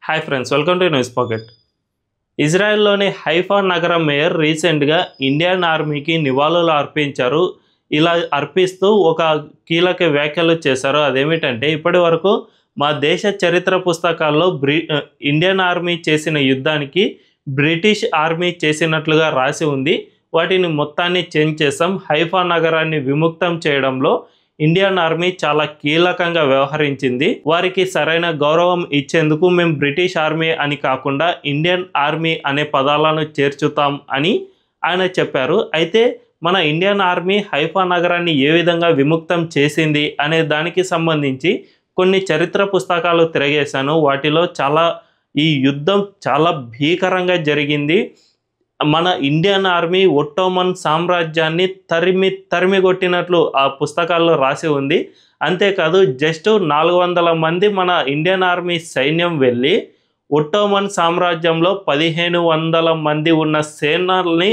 Hi friends, welcome to news pocket. ఇజ్రాయెల్లోని Haifa నగర mayor రీసెంట్గా ఇండియన్ ఆర్మీకి నివాళులు అర్పించారు. ఇలా అర్పిస్తూ ఒక కీలక వ్యాఖ్యలు చేశారు. అదేమిటంటే, ఇప్పటి వరకు మా దేశ చరిత్ర పుస్తకాల్లో ఇండియన్ ఆర్మీ చేసిన యుద్ధానికి బ్రిటిష్ ఆర్మీ చేసినట్లుగా రాసి ఉంది. వాటిని మొత్తాన్ని చేంజ్ చేసాం. హైఫా నగరాన్ని విముక్తం చేయడంలో ఇండియన్ ఆర్మీ చాలా కీలకంగా వ్యవహరించింది. వారికి సరైన గౌరవం ఇచ్చేందుకు మేము బ్రిటిష్ ఆర్మీ అని కాకుండా ఇండియన్ ఆర్మీ అనే పదాలను చేర్చుతాం అని ఆయన చెప్పారు. అయితే మన ఇండియన్ ఆర్మీ హైఫా నగరాన్ని ఏ విధంగా విముక్తం చేసింది అనే దానికి సంబంధించి కొన్ని చరిత్ర పుస్తకాలు తిరగేశాను. వాటిలో ఈ యుద్ధం చాలా భీకరంగా జరిగింది. మన ఇండియన్ ఆర్మీ ఒట్టోమన్ సామ్రాజ్యాన్ని తరిమి కొట్టినట్లు ఆ పుస్తకాల్లో రాసి ఉంది. అంతేకాదు, జస్ట్ 400 మంది మన ఇండియన్ ఆర్మీ సైన్యం వెళ్ళి ఒట్టోమన్ సామ్రాజ్యంలో 1500 మంది ఉన్న సేనల్ని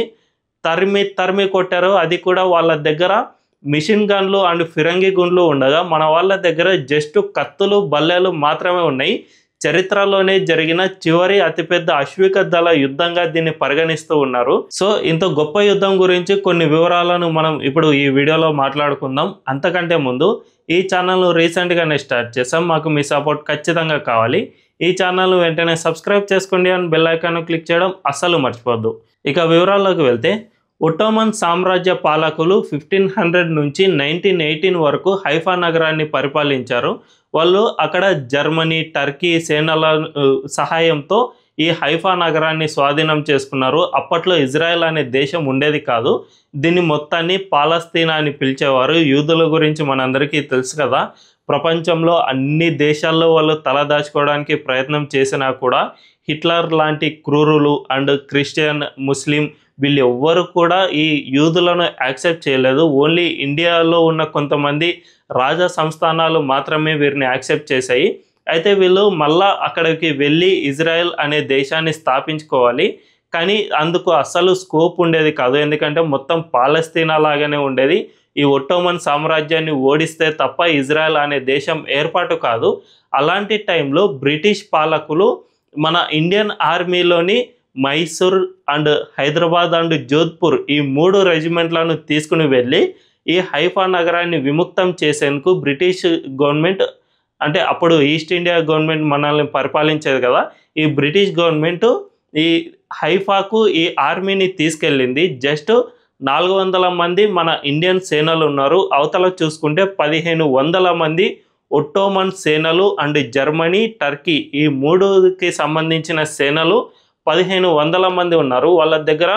తరిమి కొట్టారు. అది కూడా వాళ్ళ దగ్గర మిషన్ గన్లు అండ్ ఫిరంగి గుండ్లు ఉండగా మన వాళ్ళ దగ్గర జస్ట్ కత్తులు బల్లెలు మాత్రమే ఉన్నాయి. చరిత్రలోనే జరిగిన చివరి అతిపెద్ద అశ్విక దళ యుద్ధంగా దీన్ని పరిగణిస్తూ ఉన్నారు. సో ఇంత గొప్ప యుద్ధం గురించి కొన్ని వివరాలను మనం ఇప్పుడు ఈ వీడియోలో మాట్లాడుకుందాం. అంతకంటే ముందు ఈ ఛానల్ను రీసెంట్గానే స్టార్ట్ చేసాం. మాకు మీ సపోర్ట్ ఖచ్చితంగా కావాలి. ఈ ఛానల్ను వెంటనే సబ్స్క్రైబ్ చేసుకోండి అండ్ బెల్ ఐకాన్ క్లిక్ చేయడం అస్సలు మర్చిపోద్దు. ఇక వివరాల్లోకి వెళ్తే, ఒట్టోమన్ సామ్రాజ్య పాలకులు 1500 నుంచి 1918 వరకు హైఫా నగరాన్ని పరిపాలించారు. వాళ్ళు అక్కడ జర్మనీ, టర్కీ సేనల సహాయంతో ఈ హైఫా నగరాన్ని స్వాధీనం చేసుకున్నారు. అప్పట్లో ఇజ్రాయెల్ అనే దేశం ఉండేది కాదు. దీన్ని మొత్తాన్ని పాలస్తీనా అని పిలిచేవారు. యూదుల గురించి మనందరికీ తెలుసు కదా. ప్రపంచంలో అన్ని దేశాల్లో వాళ్ళు తలదాచుకోవడానికి ప్రయత్నం చేసినా కూడా హిట్లర్ లాంటి క్రూరులు అండ్ క్రిస్టియన్, ముస్లిం వీళ్ళు ఎవ్వరు కూడా ఈ యూదులను యాక్సెప్ట్ చేయలేదు. ఓన్లీ ఇండియాలో ఉన్న కొంతమంది రాజా సంస్థానాలు మాత్రమే వీరిని యాక్సెప్ట్ చేశాయి. అయితే వీళ్ళు మళ్ళా అక్కడికి వెళ్ళి ఇజ్రాయెల్ అనే దేశాన్ని స్థాపించుకోవాలి. కానీ అందుకు అస్సలు స్కోప్ ఉండేది కాదు. ఎందుకంటే మొత్తం పాలస్తీనా లాగానే ఉండేది. ఈ ఒట్టోమన్ సామ్రాజ్యాన్ని ఓడిస్తే తప్ప ఇజ్రాయెల్ అనే దేశం ఏర్పాటు కాదు. అలాంటి టైంలో బ్రిటిష్ పాలకులు మన ఇండియన్ ఆర్మీలోని మైసూర్ అండ్ హైదరాబాద్ అండ్ జోధ్పూర్ ఈ 3 రెజిమెంట్లను తీసుకుని వెళ్ళి ఈ హైఫా నగరాన్ని విముక్తం చేసేందుకు బ్రిటిష్ గవర్నమెంట్, అంటే అప్పుడు ఈస్ట్ ఇండియా గవర్నమెంట్ మనల్ని పరిపాలించేది కదా, ఈ బ్రిటిష్ గవర్నమెంట్ ఈ హైఫాకు ఈ ఆర్మీని తీసుకెళ్ళింది. జస్ట్ 400 మంది మన ఇండియన్ సేనలు ఉన్నారు. అవతల చూసుకుంటే 1500 మంది ఒట్టోమన్ సేనలు అండ్ జర్మనీ, టర్కీ ఈ 3కి సంబంధించిన సేనలు 1500 మంది ఉన్నారు. వాళ్ళ దగ్గర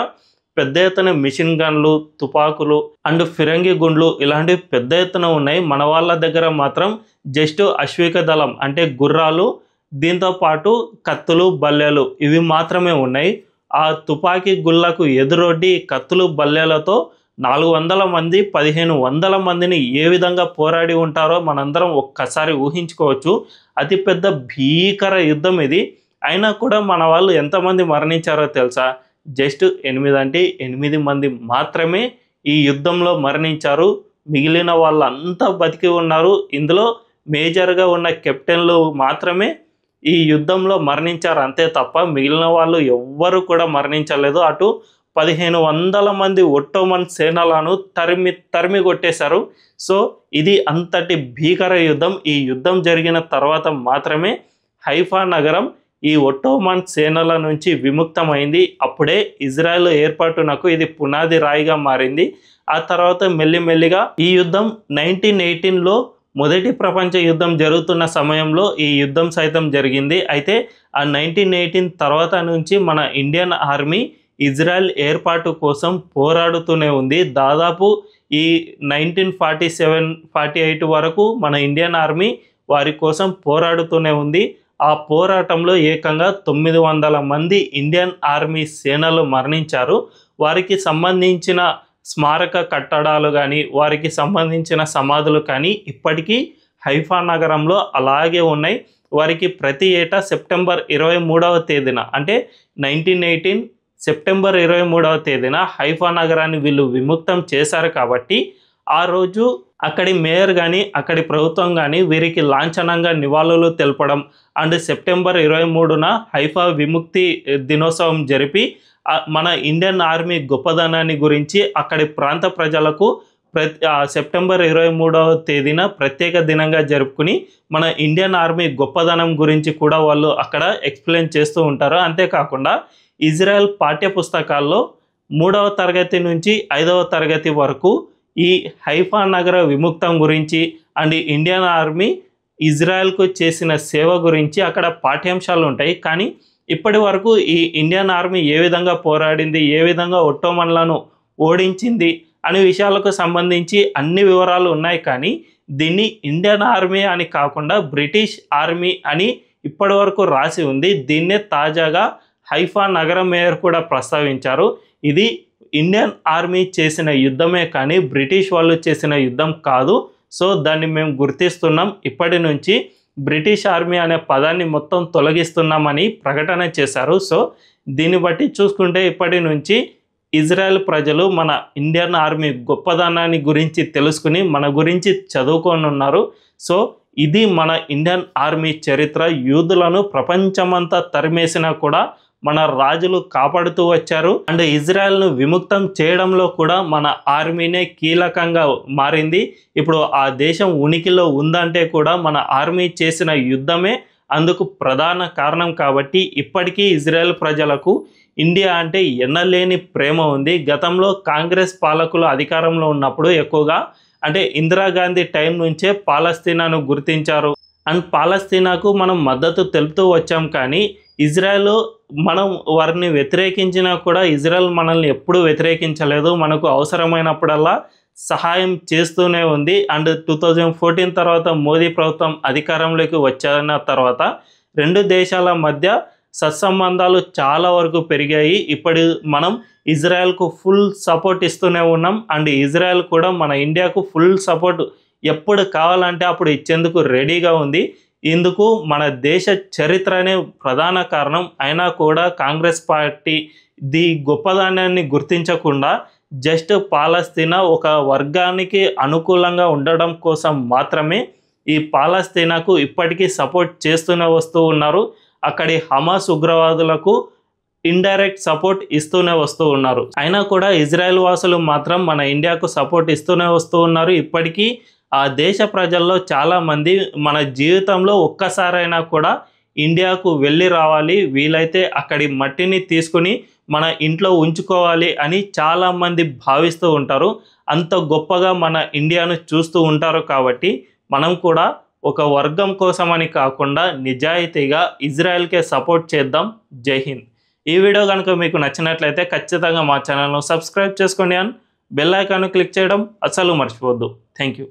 పెద్ద ఎత్తున మిషన్ గన్లు, తుపాకులు అండ్ ఫిరంగి గుండ్లు ఇలాంటివి పెద్ద ఎత్తున ఉన్నాయి. మన వాళ్ళ దగ్గర మాత్రం జస్ట్ అశ్విక దళం అంటే గుర్రాలు, దీంతో పాటు కత్తులు, బల్లెలు ఇవి మాత్రమే ఉన్నాయి. ఆ తుపాకీ గుళ్ళకు ఎదురొడ్డి కత్తులు, బల్లెలతో 400 మంది 1500 మందిని ఏ విధంగా పోరాడి ఉంటారో మనందరం ఒక్కసారి ఊహించుకోవచ్చు. అతిపెద్ద భీకర యుద్ధం ఇది. అయినా కూడా మన వాళ్ళు ఎంతమంది మరణించారో తెలుసా? జస్ట్ 8 మంది మాత్రమే ఈ యుద్ధంలో మరణించారు. మిగిలిన వాళ్ళంతా బతికి ఉన్నారు. ఇందులో మేజర్గా ఉన్న కెప్టెన్లు మాత్రమే ఈ యుద్ధంలో మరణించారు, అంతే తప్ప మిగిలిన వాళ్ళు ఎవ్వరు కూడా మరణించలేదు. అటు 1500 మంది ఒట్టోమన్ సేనలను తరిమి కొట్టేశారు. సో ఇది అంతటి భీకర యుద్ధం. ఈ యుద్ధం జరిగిన తర్వాత మాత్రమే హైఫా నగరం ఈ ఒట్టోమన్ సేనల నుంచి విముక్తమైంది. అప్పుడే ఇజ్రాయెల్ ఏర్పాటునకు ఇది పునాది రాయిగా మారింది. ఆ తర్వాత మెల్లిమెల్లిగా ఈ యుద్ధం 1918లో మొదటి ప్రపంచ యుద్ధం జరుగుతున్న సమయంలో ఈ యుద్ధం సైతం జరిగింది. అయితే ఆ 1918 తర్వాత నుంచి మన ఇండియన్ ఆర్మీ ఇజ్రాయెల్ ఏర్పాటు కోసం పోరాడుతూనే ఉంది. దాదాపు ఈ 1947-48 వరకు మన ఇండియన్ ఆర్మీ వారి కోసం పోరాడుతూనే ఉంది. ఆ పోరాటంలో ఏకంగా 900 మంది ఇండియన్ ఆర్మీ సేనలు మరణించారు. వారికి సంబంధించిన స్మారక కట్టడాలు కానీ, వారికి సంబంధించిన సమాధులు కానీ ఇప్పటికీ హైఫా నగరంలో అలాగే ఉన్నాయి. వారికి ప్రతి ఏటా సెప్టెంబర్ 23వ తేదీన, అంటే 1918 సెప్టెంబర్ 23వ తేదీన హైఫా నగరాన్ని వీళ్ళు విముక్తం చేశారు. కాబట్టి ఆ రోజు అక్కడి మేయర్ కానీ అక్కడి ప్రభుత్వం కానీ వీరికి లాంఛనంగా నివాళులు తెలపడం అండ్ సెప్టెంబర్ 23న హైఫా విముక్తి దినోత్సవం జరిపి మన ఇండియన్ ఆర్మీ గొప్పదనాన్ని గురించి అక్కడి ప్రాంత ప్రజలకు సెప్టెంబర్ 23వ తేదీన ప్రత్యేక దినంగా జరుపుకుని మన ఇండియన్ ఆర్మీ గొప్పదనం గురించి కూడా వాళ్ళు అక్కడ ఎక్స్ప్లెయిన్ చేస్తూ ఉంటారు. అంతేకాకుండా ఇజ్రాయెల్ పాఠ్య పుస్తకాల్లో 3వ తరగతి నుంచి 5వ తరగతి వరకు ఈ హైఫా నగర విముక్తం గురించి అండ్ ఇండియన్ ఆర్మీ ఇజ్రాయెల్కు చేసిన సేవ గురించి అక్కడ పాఠ్యాంశాలు ఉంటాయి. కానీ ఇప్పటి వరకు ఈ ఇండియన్ ఆర్మీ ఏ విధంగా పోరాడింది, ఏ విధంగా ఒట్టోమన్లను ఓడించింది అనే విషయాలకు సంబంధించి అన్ని వివరాలు ఉన్నాయి. కానీ దీన్ని ఇండియన్ ఆర్మీ అని కాకుండా బ్రిటిష్ ఆర్మీ అని ఇప్పటి వరకు రాసి ఉంది. దీన్నే తాజాగా హైఫా నగర మేయర్ కూడా ప్రస్తావించారు. ఇది ఇండియన్ ఆర్మీ చేసిన యుద్ధమే కానీ బ్రిటిష్ వాళ్ళు చేసిన యుద్ధం కాదు. సో దాన్ని మేము గుర్తిస్తున్నాం. ఇప్పటి నుంచి బ్రిటిష్ ఆర్మీ అనే పదాన్ని మొత్తం తొలగిస్తున్నామని ప్రకటన చేశారు. సో దీన్ని బట్టి చూసుకుంటే ఇప్పటి నుంచి ఇజ్రాయెల్ ప్రజలు మన ఇండియన్ ఆర్మీ గొప్పదనాన్ని గురించి తెలుసుకుని మన గురించి చదువుకొని ఉన్నారు. సో ఇది మన ఇండియన్ ఆర్మీ చరిత్ర. యూదులను ప్రపంచమంతా తరిమేసినా కూడా మన రాజులు కాపాడుతూ వచ్చారు. అండ్ ఇజ్రాయెల్ను విముక్తం చేయడంలో కూడా మన ఆర్మీనే కీలకంగా మారింది. ఇప్పుడు ఆ దేశం ఉనికిలో ఉందంటే కూడా మన ఆర్మీ చేసిన యుద్ధమే అందుకు ప్రధాన కారణం. కాబట్టి ఇప్పటికీ ఇజ్రాయెల్ ప్రజలకు ఇండియా అంటే ఎన్నలేని ప్రేమ ఉంది. గతంలో కాంగ్రెస్ పాలకులు అధికారంలో ఉన్నప్పుడు ఎక్కువగా అంటే ఇందిరాగాంధీ టైం నుంచే పాలస్తీనాను గుర్తించారు అండ్ పాలస్తీనాకు మనం మద్దతు తెలుపుతూ వచ్చాం. కానీ ఇజ్రాయెల్ మనం వారిని వ్యతిరేకించినా కూడా ఇజ్రాయెల్ మనల్ని ఎప్పుడూ వ్యతిరేకించలేదు. మనకు అవసరమైనప్పుడల్లా సహాయం చేస్తూనే ఉంది. అండ్ 2014 తర్వాత మోదీ ప్రభుత్వం అధికారంలోకి వచ్చిన తర్వాత రెండు దేశాల మధ్య సత్సంబంధాలు చాలా వరకు పెరిగాయి. ఇప్పుడు మనం ఇజ్రాయెల్కు ఫుల్ సపోర్ట్ ఇస్తూనే ఉన్నాం. అండ్ ఇజ్రాయెల్ కూడా మన ఇండియాకు ఫుల్ సపోర్ట్ ఎప్పుడు కావాలంటే అప్పుడు ఇచ్చేందుకు రెడీగా ఉంది. ఇందుకు మన దేశ చరిత్రనే ప్రధాన కారణం. అయినా కూడా కాంగ్రెస్ పార్టీ గొప్పదానాన్ని గుర్తించకుండా జస్ట్ పాలస్తీనా ఒక వర్గానికి అనుకూలంగా ఉండడం కోసం మాత్రమే ఈ పాలస్తీనాకు ఇప్పటికీ సపోర్ట్ చేస్తూనే వస్తూ ఉన్నారు. అక్కడి హమాస్ ఉగ్రవాదులకు ఇండైరెక్ట్ సపోర్ట్ ఇస్తూనే వస్తూ ఉన్నారు. అయినా కూడా ఇజ్రాయెల్ వాసులు మాత్రం మన ఇండియాకు సపోర్ట్ ఇస్తూనే వస్తూ ఉన్నారు. ఇప్పటికీ ఆ దేశ ప్రజల్లో చాలామంది మన జీవితంలో ఒక్కసారైనా కూడా ఇండియాకు వెళ్ళి రావాలి, వీలైతే అక్కడి మట్టిని తీసుకుని మన ఇంట్లో ఉంచుకోవాలి అని చాలామంది భావిస్తూ ఉంటారు. అంత గొప్పగా మన ఇండియాను చూస్తూ ఉంటారు. కాబట్టి మనం కూడా ఒక వర్గం కోసమని కాకుండా నిజాయితీగా ఇజ్రాయెల్కే సపోర్ట్ చేద్దాం. జై హింద్. ఈ వీడియో కనుక మీకు నచ్చినట్లయితే ఖచ్చితంగా మా ఛానల్ను సబ్స్క్రైబ్ చేసుకోండి అండ్ బెల్ ఐకాన్ క్లిక్ చేయడం అస్సలు మర్చిపోవద్దు. Thank you.